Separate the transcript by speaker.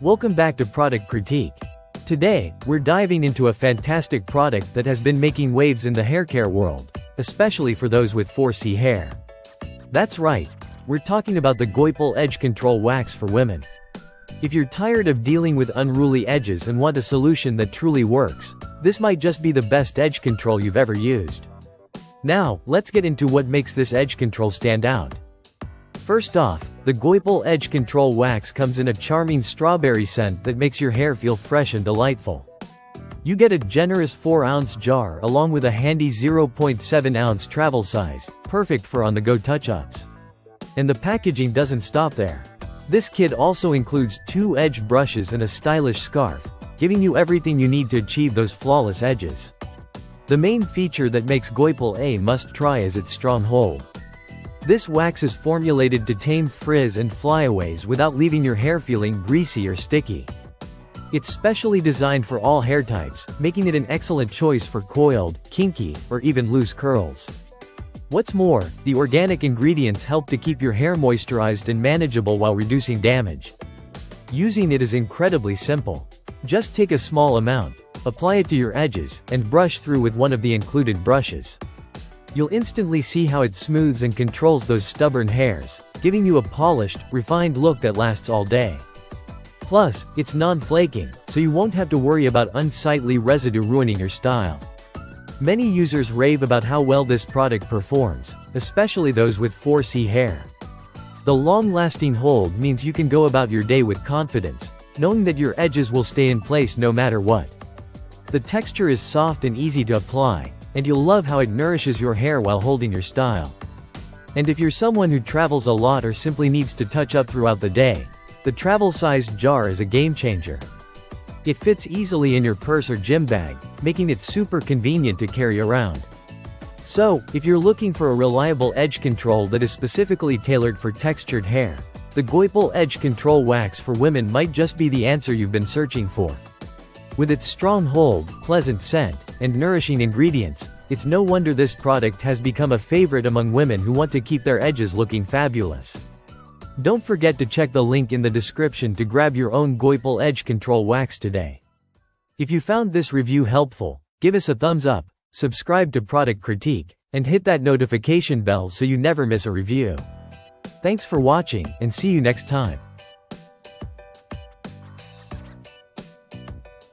Speaker 1: Welcome back to Product Critique. Today, we're diving into a fantastic product that has been making waves in the haircare world, especially for those with 4C hair. That's right, we're talking about the Goiple Edge Control Wax for women. If you're tired of dealing with unruly edges and want a solution that truly works, this might just be the best edge control you've ever used. Now, let's get into what makes this edge control stand out. First off, the Goiple Edge Control Wax comes in a charming strawberry scent that makes your hair feel fresh and delightful. You get a generous 4-ounce jar along with a handy 0.7-ounce travel size, perfect for on-the-go touch-ups. And the packaging doesn't stop there. This kit also includes 2 edge brushes and a stylish scarf, giving you everything you need to achieve those flawless edges. The main feature that makes Goiple a must-try is its strong hold. This wax is formulated to tame frizz and flyaways without leaving your hair feeling greasy or sticky. It's specially designed for all hair types, making it an excellent choice for coiled, kinky, or even loose curls. What's more, the organic ingredients help to keep your hair moisturized and manageable while reducing damage. Using it is incredibly simple. Just take a small amount, apply it to your edges, and brush through with one of the included brushes. You'll instantly see how it smooths and controls those stubborn hairs, giving you a polished, refined look that lasts all day. Plus, it's non-flaking, so you won't have to worry about unsightly residue ruining your style. Many users rave about how well this product performs, especially those with 4C hair. The long-lasting hold means you can go about your day with confidence, knowing that your edges will stay in place no matter what. The texture is soft and easy to apply, and you'll love how it nourishes your hair while holding your style. And if you're someone who travels a lot or simply needs to touch up throughout the day, the travel-sized jar is a game-changer. It fits easily in your purse or gym bag, making it super convenient to carry around. So, if you're looking for a reliable edge control that is specifically tailored for textured hair, the Goiple Edge Control Wax for women might just be the answer you've been searching for. With its strong hold, pleasant scent, and nourishing ingredients, it's no wonder this product has become a favorite among women who want to keep their edges looking fabulous. Don't forget to check the link in the description to grab your own Goiple Edge Control Wax today. If you found this review helpful, give us a thumbs up, subscribe to Product Critique, and hit that notification bell so you never miss a review. Thanks for watching, and see you next time.